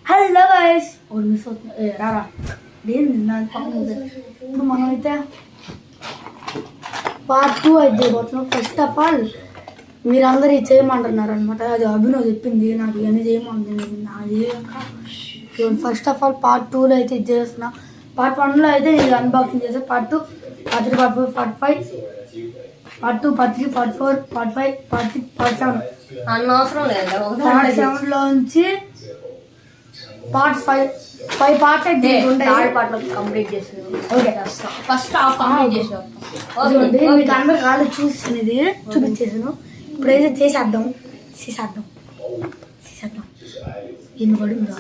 Hello guys ఓ miss అవుతుంది రారా ఏంది నా పక్కన ఇప్పుడు మనమైతే పార్ట్ 2 అయితే పోతున్నాం. ఫస్ట్ ఆఫ్ ఆల్ మీరు అందరూ ఇది చేయమంటున్నారు అనమాట. అది అభినవ్ చెప్పింది నాకు ఇవన్నీ చేయమంటుంది. నాది ఫస్ట్ ఆఫ్ ఆల్ పార్ట్ 2లో అయితే ఇది చేస్తున్నా. పార్ట్ 1లో అయితే నేను అన్బాక్సింగ్ చేస్తే part 2, part 3, part 4, part 5, part 2, part 3, part 4, part 5, part 6, part 7 అనవసరం లేదు. పార్ట్ 7లోంచి పార్ట్ 5 పార్ట్స్ అయితే థర్డ్ పార్ట్ కంప్లీట్ చేసాను. ఓకే ఫస్ట్ హాఫ్ కంప్లీట్ చేసాను. మీకు అందరు కాళ్ళు చూసినది చూపించేసాను. ఇప్పుడైతే చేసేద్దాం ఎన్ని పడిందా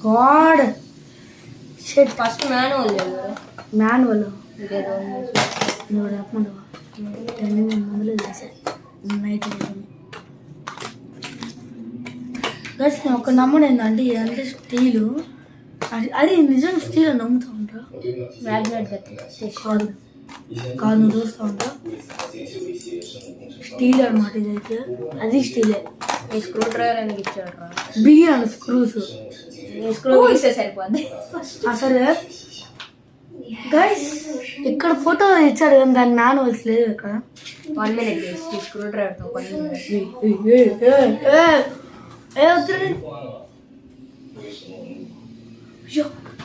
గాడ్ షెట్. ఫస్ట్ మాన్యువల్ నువ్వు చెప్పమంటావా 2 మందులు చేశాను నైట్ గస్. నేను ఒక నమ్మడం ఏంటంటే ఇదంటే స్టీలు. అది నిజంగా స్టీల్ అని నమ్ముతూ ఉంటా. కాదు నువ్వు చూస్తూ ఉంటా స్టీల్ అనమాట. ఇదైతే అది స్టీలే. స్క్రూ డ్రైవర్ ఎందుకు ఇచ్చాడు? బియ్యాను స్క్రూస్ సరిపోద్ది. సరే గైస్ ఇక్కడ ఫోటో ఇచ్చాడు కానీ దాని మాన్యువల్స్ లేదు ఇక్కడ. 1 minute స్క్రూ డ్రైవర్ తో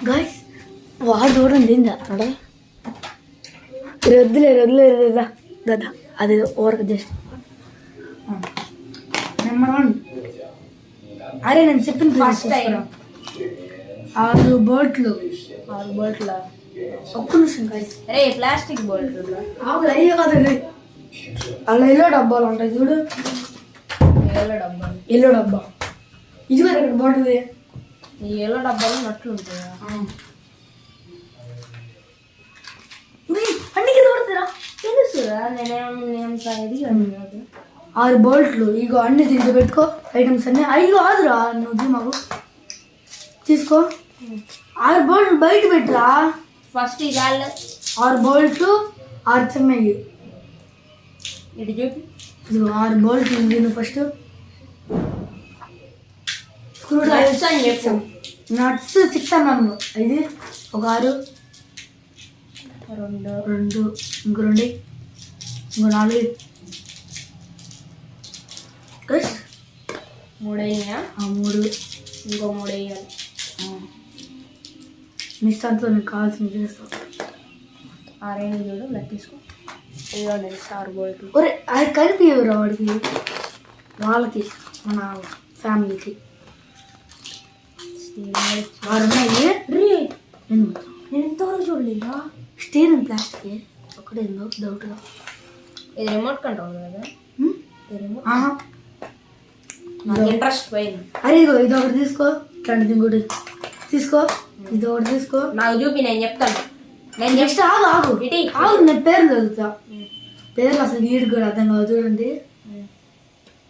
గైస్ వాడు చూడండి ఏం చేస్తాడా. వద్దులే దాదా అది ఓవర్ జస్ట్ నెంబర్ 1. అరే నేను చెప్పిన ఫస్ట్ టైం 6 బోట్లు. ఒక్క నిమిషం గైస్. అరే ప్లాస్టిక్ బోల్ట్ అయ్యో కదండి అలా ఎల్లో డబ్బాలు ఉంటాయి చూడు. ఎల్లో డబ్బా ఇది మరి ఇక్కడ బాగుంటుంది. ఈ ఎల్లో డబ్బాలు నట్లు ఉంటాయా? అన్ని కింద పడుతుందా? తెలుసురా నేనేం 6 బోల్ట్లు ఇగో అన్ని దీంట్లో పెట్టుకో. ఐటమ్స్ అన్నీ అయ్యో ఆదురా నువ్వు మాకు తీసుకో. 6 బోల్ట్లు బయట పెట్టురా. ఫస్ట్ ఈ 6 బోల్ట్లు 6 చెమ్మయ్యి ఇటు చూపి. ఇదిగో 6 బోల్ట్లు నేను ఫస్ట్ స్క్రూ నట్స్ అని చెప్పు. నట్స్ 6 అన్నాను. ఇది ఒక 6 2 ఇంకో 2 ఇంకో 4 3 అయినా 3 ఇంకో 3 వేయాలి. మీ దాంట్లో నీకు కావాల్సింది చేస్తావు. 6 చూడు లెక్కేసుకో. 6 బోల్ట్. ఒరే అది కలిపి ఎవరు వాడికి వాళ్ళకి మన ఫ్యామిలీకి 6 ఉన్నాయి. నేను ఎంతవరకు చూడలేదా. స్టీల్ అండ్ ప్లాస్టిక్ ఒకటే డౌట్గా. ఇది రిమోట్ కంట్రోల్ కదా. నాకు ఇంట్రెస్ట్ పోయింది. అరే ఇగో ఇది ఒకటి తీసుకో. ఇట్లాంటిది ఇంకోటి తీసుకో. ఇది ఒకటి తీసుకో. నాకు చూపి నేను చెప్తాను. నేను నెక్స్ట్ ఆగు నేను పేర్లు చదువుతా. పేర్లు అసలు వీడి కూడా అర్థం కాదు. చూడండి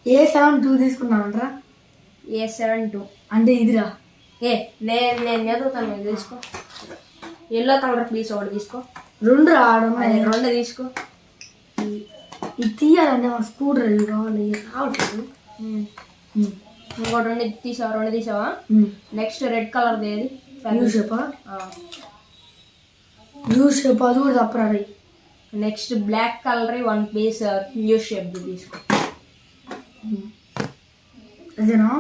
A72 తీసుకున్నామంటరా. A72 అంటే ఇదిరా. నేను చదువుతాను. తీసుకో. ఎల్లో కలర్ ప్లీజ్ ఒకటి తీసుకో. 2 రావడం 2 తీసుకో. ఇది తీయాలంటే మన స్క్రూ డ్రైవర్ కావాలి. రావట్లేదు. ఇంకోటి 2 తీసావా. నెక్స్ట్ రెడ్ కలర్ ఏది? యూ షేప్ అది కూడా తప్పరా. Next black colour 1 piece U shape తీసుకో. అదేనా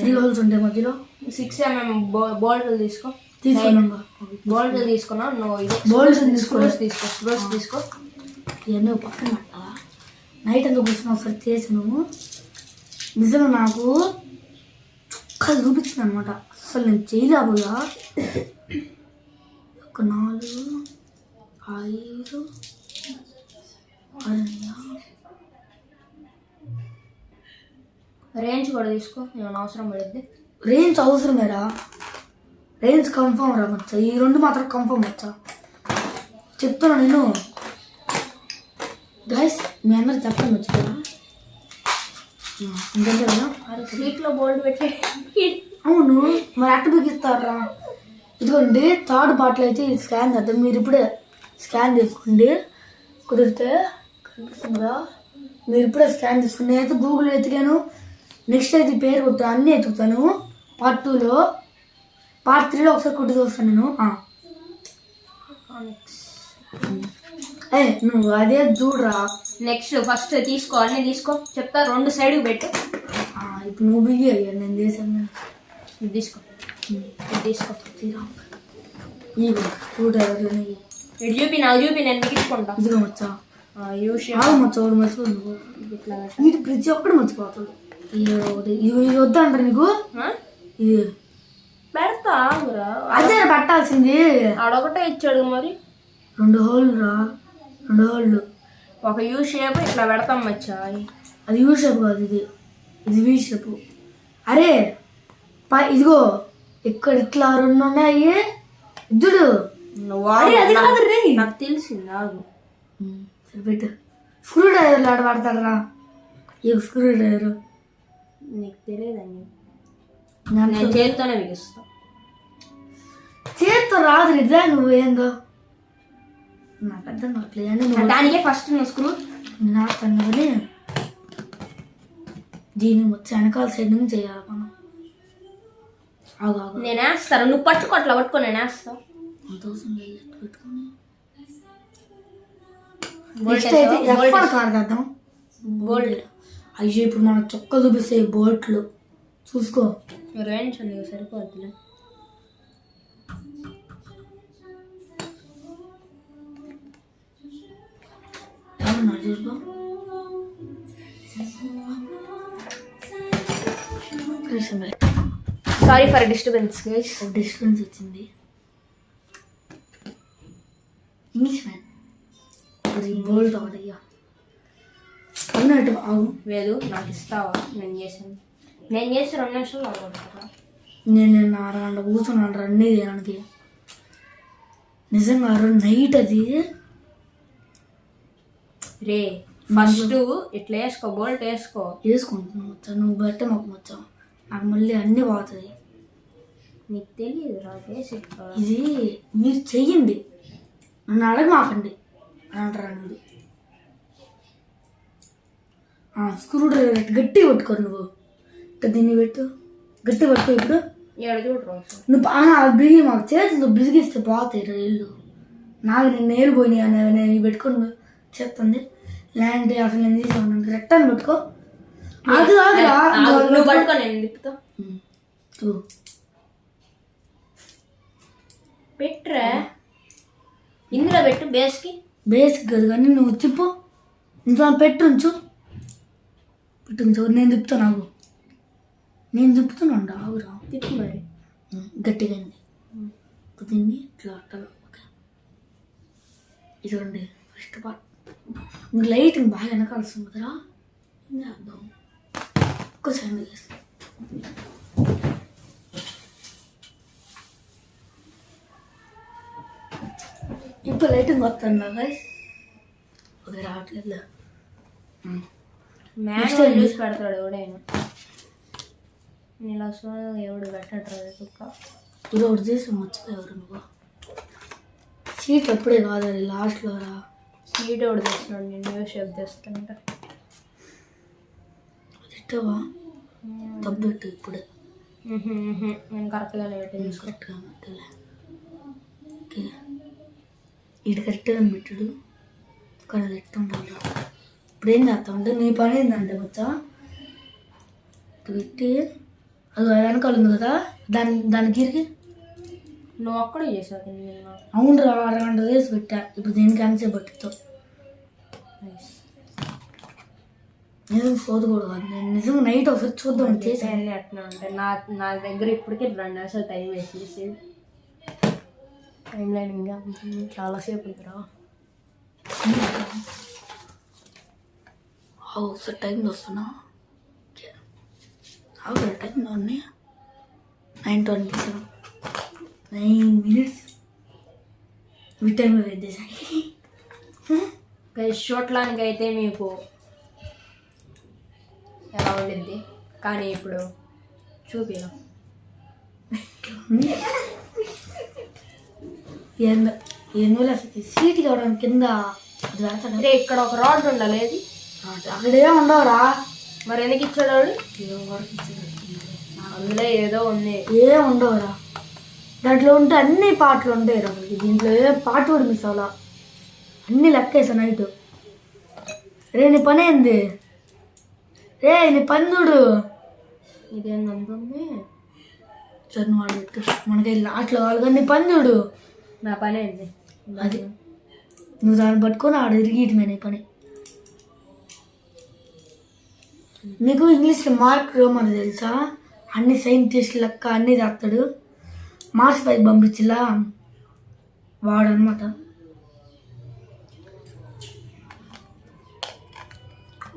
3 హోల్స్ ఉంటాయి మధ్యలో. 6 mm బోల్ట్లు తీసుకో. బోల్ట్ తీసుకున్నా నువ్వు. బోల్ట్స్ తీసుకో. ఇవన్నీ పక్కన పెట్టాలా. నైట్ అంతా కూర్చొని ఒకసారి చేసాను. నిజంగా నాకు చుక్కలు చూపించింది అనమాట. అసలు నేను చేయలేకపోయా. 1 4 5 రేంజ్ కూడా తీసుకో. ఏమైనా అవసరం పడుద్ది. రేంజ్ అవసరమేరా. రేంజ్ కన్ఫర్మ్ రా మచ్చా. ఈ 2 మాత్రం కన్ఫర్మ్ వచ్చా చెప్తున్నా నేను. గైస్ మీ అందరు చెప్పండి వచ్చిపోయా. ఇంకంటే కదా స్వీట్లో బోల్డ్ పెట్టి. అవును మరి అట్ట బిగిస్తారా. ఇదిగోండి 3rd పార్ట్లో అయితే ఇది స్కాన్ చేద్దాం. మీరు ఇప్పుడే స్కాన్ చేసుకోండి కుదిరితే. కనిపిస్తుందా? మీరు ఇప్పుడే స్కాన్ చేసుకోండి. నేనైతే గూగుల్ ఎతికాను. నెక్స్ట్ అయితే పేరు కొట్టు అన్నీ ఎతుకుతాను. పార్ట్ 2లో పార్ట్ 3లో ఒకసారి కుట్టి చూస్తాను నేను. నువ్వు అదే చూడరా. నెక్స్ట్ ఫస్ట్ తీసుకో, అన్నీ తీసుకో చెప్తా. 2 సైడ్కి పెట్టు. ఇప్పుడు నువ్వు బిగి అయ్యా, నేను చేశాను. ఇది తీసుకో, ఇది తీసుకో. ఇగో స్క్రూ డ్రైవర్లు ఇటు చూపి, నాకు చూపి, నేను బిగించుకుంటా. ఇదిగో వచ్చా యూషే మచ్చోడు మర్చిపోదు. ఇట్లా వీటి ప్రతి ఒక్కటి మర్చిపోతాడు. ఇది వద్దంటారు నీకు. ఇది పెడతా. అదే పట్టాల్సింది. ఆడొకటే ఇచ్చాడు మరి. 2 హోల్లు రా, 2 హోల్లు. ఒక యూ షేప్ ఇట్లా పెడతాం మచ్చా. అది యూ షేప్ కాదు, ఇది వీ షేప్. అరే ఇదిగో ఇక్కడ ఇట్లా 2 ఉన్నాయి ఇద్దుడు. నాకు తెలిసింది. ఆగు పెట్టు. స్క్రూ డ్రైవర్లు ఆడ పడతాడరా. ఈ స్క్రూ డ్రైవర్ నీకు తెలియదని నేను చేతితోనే బిగిస్తా. చేతితో రాదు నిజా. నువ్వు ఏందో నాకు అర్థం కావట్లేదు. దానికే ఫస్ట్ నువ్వు స్క్రూ నాకు కానీ దీన్ని వచ్చి వెనకాల సైడ్ నుంచి చేయాలి మనం. ఆగు నేను వేస్తాను, నువ్వు పట్టుకో. అట్లా పట్టుకో, నేను వేస్తా. పెట్టుకొని కాడదాం బోల్ట్. అయ్యో ఇప్పుడు మనకు చొక్క చూపిస్తాయి బోట్లు. చూసుకో. సరిపోద్దులే. ఏమన్నా చూసుకో. Sorry for disturbance. డిస్టర్బెన్స్ వచ్చింది. ఇంగ్లీష్ మ్యాన్ బోల్ట్ అవడయ్యా. అవునట్టు ఆగు. లేదు నాకు ఇస్తావా? నేను చేసి 2 నిమిషాలు అవ్వబడతారా? నేను అరగంట కూర్చున్నాను అన్నీ చేయడానికి. నిజంగా నైట్ అది రే. ఫస్ట్ ఇట్లా వేసుకో, బోల్ట్ వేసుకో. వేసుకుంటున్నావు వచ్చా, నువ్వు బట్టే మాకు వచ్చా. నాకు మళ్ళీ అన్నీ పోతుంది. నీకు తెలియదు రా. ఇది మీరు చెయ్యండి, నన్ను అడగమాకండి అని అంటారా. నువ్వు స్క్రూ డ్రైవర్ గట్టి పట్టుకో. నువ్వు ఇట్లా దీన్ని పెట్టు, గట్టి పట్టుకో. ఇప్పుడు నువ్వు బిగి మాకు చేతితో బిగిస్తే పోతాయి రైళ్ళు. నాకు నేను నేలు పోయినాయి అని నేను పెట్టుకుని చెప్తుంది. ల్యాండ్ అసలు నేను తీసుకున్నాను. రెట్టని పెట్టుకో. అది పట్టుకో, నేను తిప్పుతా. పెట్టురా, ఇందులో పెట్టు. బేస్కి కాదు కానీ నువ్వు తిప్పు. ఇంట్లో పెట్టు నేను తిప్పుతాను. నాకు నేను తిప్పుతున్నాను. ఆగురా. తిప్పు మరి గట్టిగా దీన్ని ఇట్లా అట్టలు. ఓకే ఇదండి ఫస్ట్ పార్ట్. మీకు లైటింగ్ బాగా వెనకాల్సింది కదరా. ఏం చేద్దాం, ఒక్కసారి చేస్తాం. ఇప్పుడు లైటింగ్ వస్తాను బాగా. ఓకే రావట్లేదు. చూసి పెడతాడు ఎవడైనా. ఇలా ఎవడు పెట్టట్రాదు కుక్క. ఇది ఒకటి చేసి మర్చిపోయేవారు. నువ్వు సీట్ అప్పుడే కాదు, అది లాస్ట్లో రా. సీట్ ఒకటి తెచ్చినాడు, నేను న్యూ షేప్ తెస్తానంట. అది ఇట్టవా తబ్బెట్టు. ఇప్పుడే నేను కరెక్ట్గానే పెట్టి కరెక్ట్గా పెట్టలే. ఓకే ఇటు కరెక్ట్గా పెట్టుడు. ఇక్కడ ఎట్టు ఉండాలి. ఇప్పుడు ఏం చేస్తావు అంటే నీ పని ఏంటంటే వచ్చా పెట్టి అది వెనకాల ఉంది కదా, దానికి ఇరిగి నువ్వు అక్కడే చేసావు. అవును రా, అరగంట వేసి పెట్టా. ఇప్పుడు దీనికి క్యాన్సర్ పట్టుతావు. నేను సోదు కూడా కాదు. నేను నిజంగా నైట్ ఒకసారి చూద్దాం చేసాను. అట్లా అంటే నా దగ్గర ఇప్పటికే 2 నిమిషాలు టైం వేసి టైం లైన్ ఇంకా చాలాసేపు ఉందిరా. ఒకసారి టైం వస్తున్నా. టైం ఉన్నాయి 9:27, 9 minutes. ఈ టైంలో వెయిట్ చేశాను. షూట్లానికి అయితే మీకు ఎలా ఉండిద్ది కానీ ఇప్పుడు చూపినా. ఏందో సీట్ కావడానికి కింద అదే ఇక్కడ ఒక రాడ్ ఉండాలి. అక్కడే ఉండవురా. మరి ఎందుకు ఇచ్చాడు వాడు? అందులో ఏదో ఉంది. ఏం ఉండవురా దాంట్లో ఉంటే అన్ని పాటలు ఉంటాయి రా మనకి. దీంట్లో ఏ పాట కూడా మిస్ అవ్వాలా, అన్ని లెక్కేసా నైట్. రే నీ పని ఏంది? రే నీ పని చూడు. ఇదేందంటుంది? సరే నువ్వు వాడు పెట్టు, మనకి లాస్ట్లో కావాలి కానీ నీ పని చూడు. నా పని ఏంది? అది నువ్వు దాన్ని పట్టుకొని ఆడ తిరిగిటమే నీ పని. నీకు ఇంగ్లీష్లో మార్క్ రోమన్ తెలుసా? అన్ని సైంటిస్ట్ లెక్క అన్నీ చేస్తాడు. మార్క్స్ పైకి పంపించిలా వాడు అనమాట.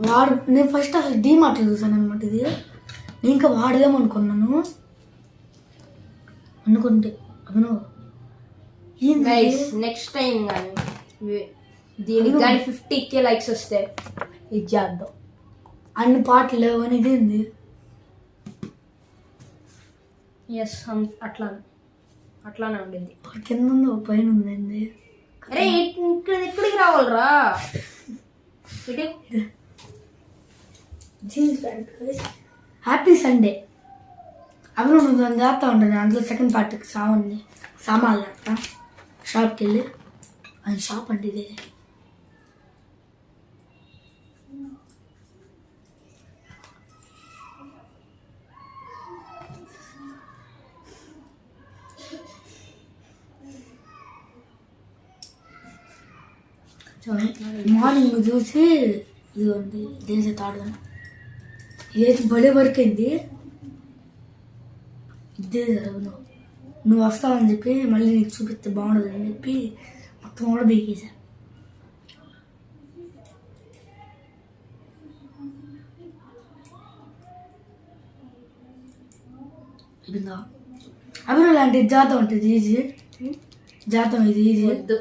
వాడు నేను ఫస్ట్ అసలు డీమార్ట్లో చూసాను అనమాట. ఇది నేను ఇంకా వాడేమనుకున్నాను అనుకుంటే అవును నెక్స్ట్ టైం కానీ దీనికి కానీ 50K లైక్స్ వస్తే ఇది చేద్దాం. అన్ని పాటలు లేవు అని ఇది ఏంది? ఎస్ అట్లానే ఉండింది. కింద ఉంది ఒక పైన ఉంది. అరే ఇక్కడ ఎక్కడికి రావాలరా? Jeans pant. Happy Sunday. అవి నువ్వు దాన్ని చేస్తా ఉంటాను. అందులో సెకండ్ పార్ట్కి సామాన్లు అట్ట షాప్కి వెళ్ళి అది షాప్ అంటే ఇదే. మార్నింగ్ చూసి ఇది ఉంది దేశ తాడదాం ఏది భలే వర్క్ అయింది. ఇదే జరగదు. నువ్వు వస్తావని చెప్పి మళ్ళీ నీకు చూపిస్తే బాగుండదు అని చెప్పి మొత్తం కూడా బీకేసా. అయిపోయిందా? అవి లాంటి జాతం ఉంటుంది ఈజీ. జాతం ఇది ఈజీ. వద్దు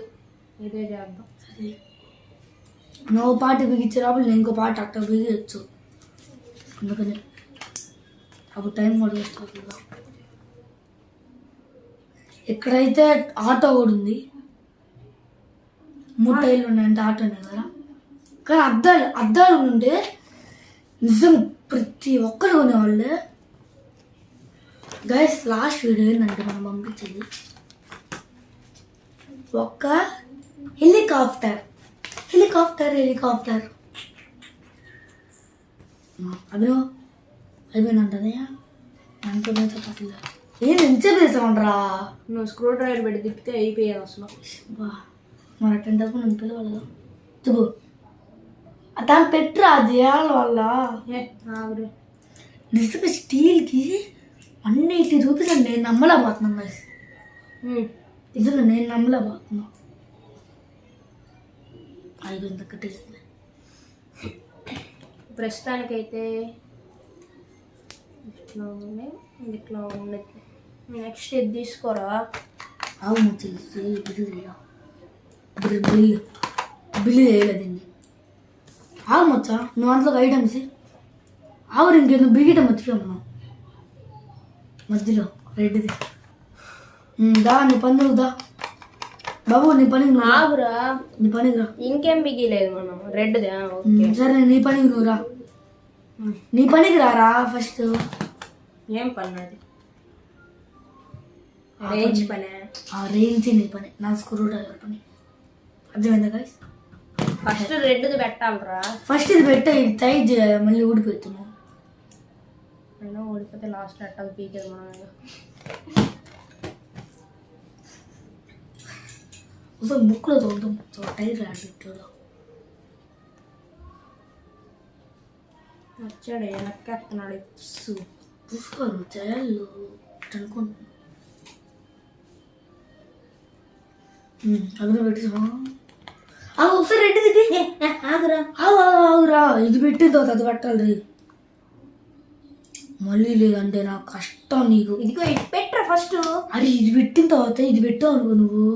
ఇదే చేద్దాం. సరే నువ్వు పాట బిగించే లోపల నేను ఇంకో పాట అట్ట బిగించచ్చు. అందుకని అప్పుడు టైం కూడా వస్తుంది. ఎక్కడైతే ఆటో కూడా ఉంది, 3 టైర్లు ఉన్నాయంటే ఆటోనే కదా. కానీ అద్దాలు ఉంటే నిజం ప్రతి ఒక్కరు కొనేవాళ్ళే. గైస్ లాస్ట్ వీడియో ఏంటంటే మనం పంపించేది ఒక హెలికాప్టర్. అభినో అయిపోయినంటదే అనుకునేతో పట్ల ఏం ఎంచేపు చేసామంటరా. నువ్వు స్క్రూ డ్రైవర్ పెట్టి తిప్పితే అయిపోయావు అసలు. మరి అటెండకు నేను పిలవాలి తుగు దాన్ని పెట్టురా చేయాల వల్ల. నిజంగా స్టీల్కి 180 రూపీస్ అండి. నేను నమ్మలేకపోతున్నాను గైస్. నిజంగా నేను నమ్మలేకపోతున్నా. అయిపోయింది ఒక్కటే. ప్రస్తుతానికైతే ఇట్లా ఉంది, ఇట్లా ఉంది. నెక్స్ట్ ఇది తీసుకోరా. అవును బిల్లు చేయలేదండి. ఆవు మచ్చా నువ్వు అందులోకి ఐటమ్స్ ఆవురు ఇంకేందుకు బిగిటం మర్చిపోయావు మధ్యలో రెడ్డిది. దా నీ పని దా బాబు, నీ పని ఆవురా. నీ పనికి రా. ఇంకేం బిగిలేదు మనం రెడ్దే. సరే నీ పనికి నువ్వు రా. నీ పనికి రారా ఫస్ట్. ఏం పని అది? రేంజ్ పని. రేంజ్ నీ పని, నా స్క్రూ డ్రైవర్ పని. అర్థమైందా గైస్? ఫస్ట్ రెడ్ది పెట్టాలరా. ఫస్ట్ ఇది పెట్టా, ఇది టైట్ చేయాలి. మళ్ళీ ఊడిపోతున్నావు. అయినా ఊడిపోతే లాస్ట్ అట్టకు పీకేది మనం. బుక్లో చూద్దాం టైర్ రాడు వచ్చాడు వెనక్కేస్తున్నాడు. చూసుకోరు చేయాలి అనుకుంటున్నా. అందులో పెట్టేసా ఒకసారి రెడ్డి ఆగురా. ఇది పెట్టిన తర్వాత అది పెట్టాలి. మళ్ళీ లేదంటే నాకు కష్టం. నీకు ఇదిగో ఇది పెట్టరా ఫస్ట్. అరే ఇది పెట్టిన తర్వాత ఇది పెట్టావు అనుకో నువ్వు,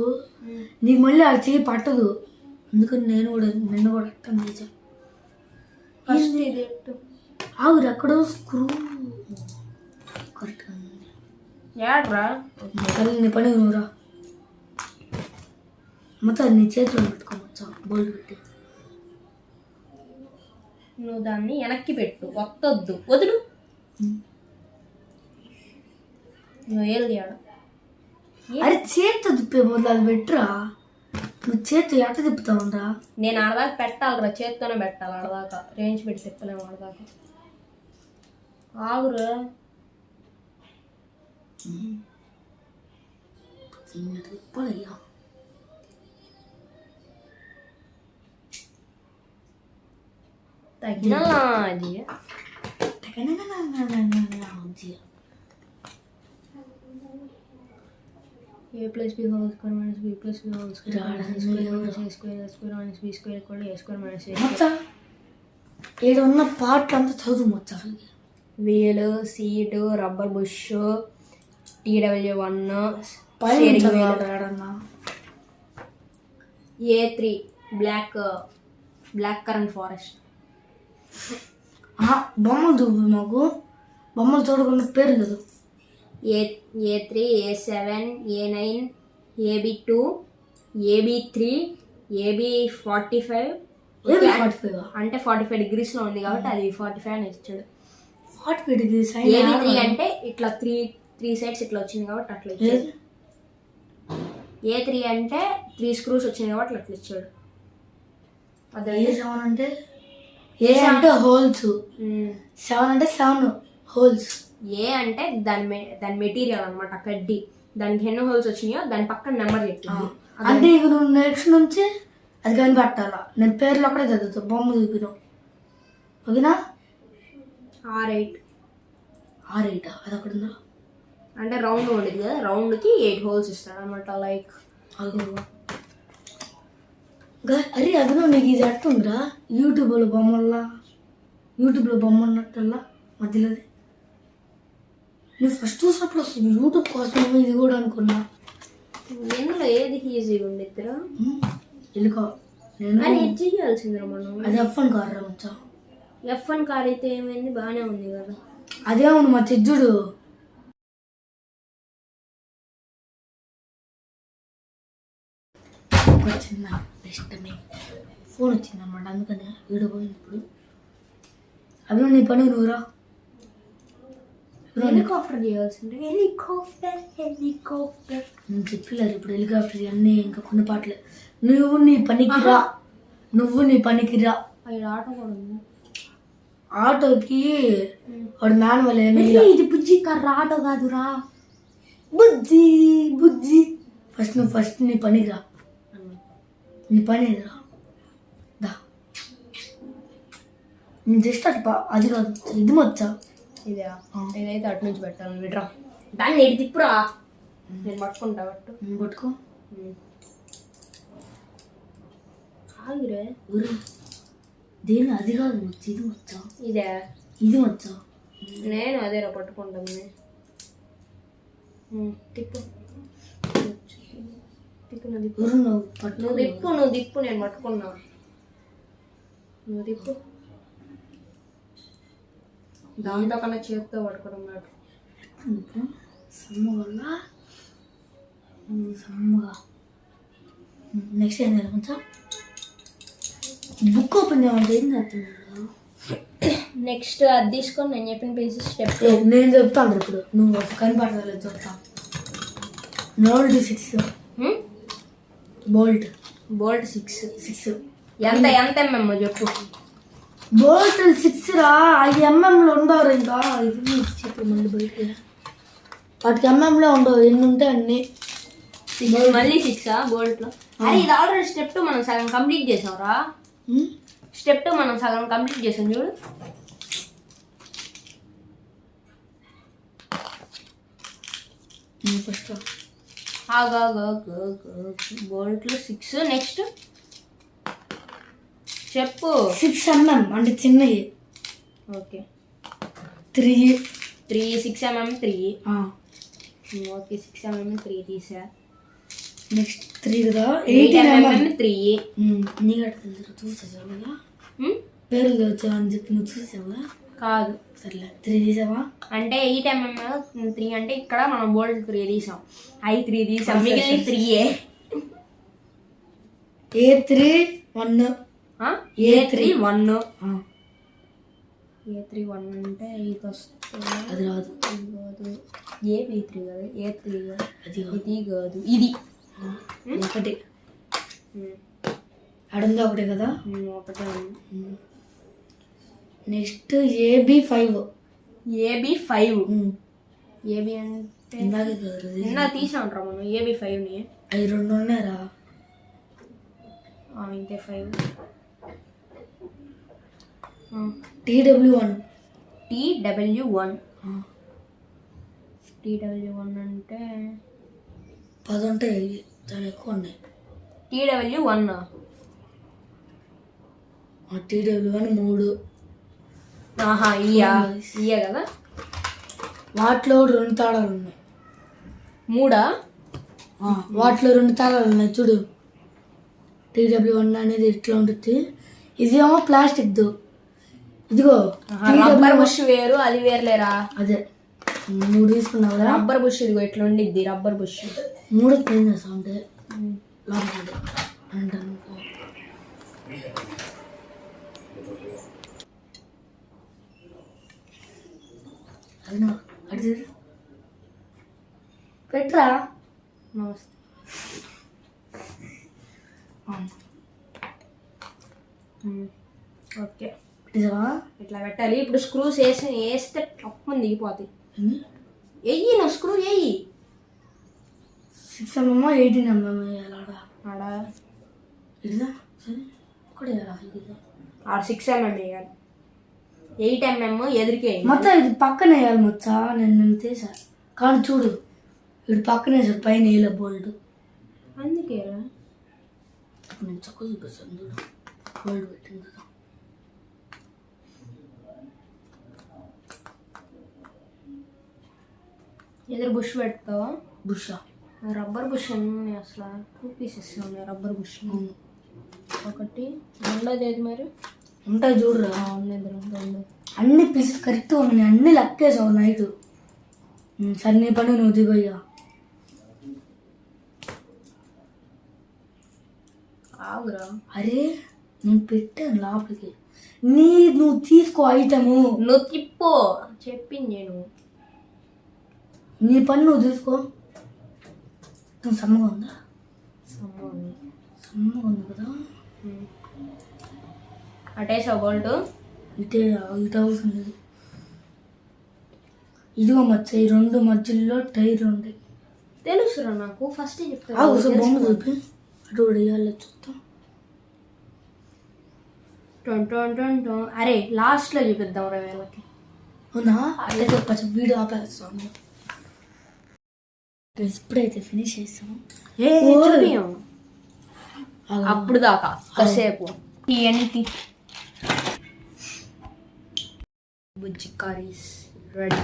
నీకు మళ్ళీ అది చేయి పట్టదు. అందుకని నిన్ను కూడా అర్థం చేశాను. ఆగురు ఎక్కడో స్క్రూ కరెక్ట్గా నీ పని నువ్వురా. మొత్తం నీ చేతిలో పెట్టుకోవచ్చా బోల్డ్ పెట్టి. నువ్వు దాన్ని వెనక్కి పెట్టు, వద్దొద్దు, వదులు. నువ్వు ఏళ్ళు తీయడం అరే చేతితో తిప్పే బదులు అది పెట్టురా. నువ్వు చేతితో ఎట్ట తిప్పుతావురా? నేను ఆడదాకా పెట్టాలిరా, చేత్తోనే పెట్టాలి. ఆడదాకా రేంజ్ పెట్టి తిప్పలేము. ఆడదాకా ఆగురా. తిప్పాలయ్యా. తగ్గిన అది a plus b whole square minus b plus c whole square minus a square minus a square minus b square equal to a square minus a మొత్తం ఏదో ఉన్న పార్ట్ అంతా చదువు మొత్తం. Wheel, seat, rubber bush, TW1, A3 black current forest. బొమ్మలు చూపు మాకు. బొమ్మలు చూడకుండా పేరు లేదు. A3, A7, A9, AB2, AB3, AB45. అంటే 45 degreesలో ఉంది కాబట్టి అది 45 అని ఇచ్చాడు. 45 degrees. AB3 అంటే ఇట్లా త్రీ సైడ్స్ ఇట్లా వచ్చింది కాబట్టి అట్లా ఇచ్చాడు. A3 అంటే 3 screws వచ్చినాయి కాబట్టి అట్లా ఇచ్చాడు. అదే A7 అంటే ఏ అంటే హోల్స్, 7 అంటే 7 హోల్స్. ఏ అంటే దాని మెటీరియల్ అనమాట, కడ్డీ. దానికి ఎన్ని హోల్స్ వచ్చినాయో దాని పక్కన నెంబర్ చెప్తుంది. అంటే ఇక నువ్వు నెక్స్ట్ నుంచి అది కనిపెట్టాలా. నేను పేర్లు అక్కడే చదువుతా. బొమ్మ చూపిను ఓకేనా? R8 అది అక్కడ ఉందా? అంటే రౌండ్ ఉండేది కదా, రౌండ్కి 8 హోల్స్ ఇస్తాడు అనమాట. లైక్ అరే అభినో నీకు ఇది ఎట్టుందిరా? యూట్యూబ్లో బొమ్మ ఉన్నట్టల్లా మధ్యలోది. నువ్వు ఫస్ట్ చూసినప్పుడు వస్తుంది యూట్యూబ్ కోసం ఇది కూడా అనుకున్నా. ఎందులో ఏది ఈజీగా ఉండిద్దిరా? ఎలుక నేను ఎడ్ చేయాల్సిందిరా మనం. అది F1 కార్ రా మచ్చా. F1 కార్ అయితే ఏమైంది? బాగానే ఉంది కదా. అదే అవును మా చెజ్జుడు. చిన్న ఇష్టమే ఫోన్ వచ్చింది అనమాట, అందుకనే వీడియో పోయింది. ఇప్పుడు అవి నీ పని నువ్వురా. హెలికాప్టర్ చేయాల్సింది. హెలికాప్టర్ నేను చెప్పలేరు ఇప్పుడు హెలికాప్టర్ అన్నీ ఇంకా కొన్ని పాటలు. నువ్వు నీ పనికి రా. ఆటో కూడా ఉంది. ఆటోకి వాడు మాన్యువల్ ఏమి. ఇది బుజ్జి కార్, ఆటో కాదురా. బుజ్జి ఫస్ట్ నీ పనికి రా. నీ పని రా. నేను జస్ట్ అటు అది కాదు, ఇది వచ్చా. ఇదైతే అటు నుంచి పెట్టాలి. విడ్రా దాన్ని ఎడి తిప్పురా. నేను పట్టుకుంటా. పట్టుకో. ఆగిరే దేని అది కాదు వచ్చి ఇది వచ్చా. ఇది వచ్చా. నేను అదేరా పట్టుకుంటాను. తిప్పు నువ్వు దిప్పు నేను పట్టుకున్నా. నువ్వు దిప్పు. దాంతో కన్నా చేతితో పట్టుకోవడం నాకు సమ్మగా. నెక్స్ట్ ఏం చేయాలి కొంచెం బుక్ ఓపెన్ చేయాలంటే ఏం చేస్తున్నాడు? నెక్స్ట్ అది తీసుకొని నేను చెప్పిన పీసెస్ స్టెప్ నేను చెప్తాను. ఇప్పుడు నువ్వు కనిపడలేదు చెప్తా. నోల్డ్ 6 బోల్ట్ 6 ఎంత MM చెప్పు. బోల్ట్ 6 రా. 5 mmలో ఉండవు ఇంకా. ఇది చెప్పు మళ్ళీ బయట వాటికి mmలో ఉండవు. ఎన్ని ఉంటాయి అన్ని. మళ్ళీ 6 బోల్ట్లో. అరే ఇది ఆల్రెడీ స్టెప్ 2 మనం సగం కంప్లీట్ చేసాంరా. స్టెప్ 2 మనం సగం కంప్లీట్ చేసాం చూడు. ఫస్ట్ బోల్ట్లు 6. నెక్స్ట్ చెప్పు. 6 mm అంటే చిన్నవి. Okay 3 6 mm 3. ఓకే 6 mm 3 తీసా. నెక్స్ట్ 3 కదా 8 mm 3. నీకు అట్లా చూసావుగా పేర్లు వచ్చావు అని చెప్పి నువ్వు చూసావుగా. కాదు సర్లే 3 తీసావా? అంటే 8 mm 3 అంటే ఇక్కడ మనం బోల్ట్ 3 తీసాం. 3 తీసాం. మిగిలిన 3 A3 1 A3 1 A3 1 అంటే ఇది వస్తుంది. అది రాదు. AB3 కదా, A3 కదా, అది ఇది కాదు, ఇది ఒకటి అడుందా ఒకటే కదా. ఒకటే ఉంది. Next AB5. AB5 ఏబి అంటే ఇందాకే కదా నిన్న తీసాంట్రా మనం AB5ని. అవి 2 ఉన్నాయరా. ఇంతే 5. TW1. TW1 అంటే 10 ఉంటాయి, చాలా ఎక్కువ ఉన్నాయి. TW1 TW1 3. ఇయే కదా. వాటిలో 2 తాళాలు ఉన్నాయి. 3 వాటిలో 2 తాళాలు ఉన్నాయి చూడు. TW1 అనేది ఇట్లా ఉంటుంది, ఇదేమో ప్లాస్టిక్. ఇదిగో రబ్బర్ బుష్ వేరు, అది వేరులేరా. అదే 3 తీసుకున్నావు కదా. రబ్బర్ బుష్ ఇదిగో ఇట్లా ఉండిద్ది రబ్బర్ బుష్. 3 క్లీన్ చేస్తా ఉంటే లోపల అంటాను. అదినా అడి పెట్రా. నమస్తే. ఓకే పెట్టేసావా? ఇట్లా పెట్టాలి. ఇప్పుడు స్క్రూస్ వేస్తే టప్పు దిగిపోతాయి. వెయ్యి నువ్వు స్క్రూ వేయి. 6 mm 18 mm వేయాలాడా? ఆడ ఇదిదా సరే ఒకటే ఆడ 6 mm వేయాలి, 8 mm ఎదురికే. మొత్తం ఇది పక్కన వేయాలి మొత్తం. నేను తీసా కానీ చూడు, ఇటు పక్కన వేసాడు, పైన వేయలే బోల్ట్. అందుకేరా నేను చక్క చూపిస్తాను చూడు, బోల్ట్ పెట్టింది కదా. ఎదురు బుష్ పెడతావా? బుషా రబ్బర్ బుష్ ఉన్నాయి అసలు 2 pieces ఉన్నాయి రబ్బర్ బుష్. ఒకటి రెండోది ఏది మరి? ఉంటాయి చూడురా. ఉన్నది 2. అన్ని పీసెస్ కరెక్ట్గా ఉన్నాయి, అన్ని లెక్కేసావు నైట్. సరే నీ పని నువ్వు దిగయ్యా. ఆగురా. అరే నేను పెట్టాను లోపలికి, నువ్వు తీసుకో ఐటము. నువ్వు తిప్పో చెప్పింది నేను. నీ పని నువ్వు తీసుకో. నువ్వు సమ్మగా ఉందా? సమ్మగా ఉంది కదా. అటేసావు బోల్ట్. ఇటే అవసరం లేదు. ఇదిగో మచ్చ ఈ 2 మధ్యలో టైర్లు ఉంటాయి. తెలుసురా నాకు, ఫస్ట్ చెప్తాను. బొమ్మ చూపి అటు వేయాలి చూస్తా. అరే లాస్ట్ లో చూపిద్దాం రా వీళ్ళకి. అవునా? అయితే కొంచెం వీడియో ఆపేస్తాను. ఇప్పుడైతే ఫినిష్ చేస్తాము. అప్పుడు దాకా కాసేపు ఇవన్నీ బుజ్జి కర్రీస్ రెడీ.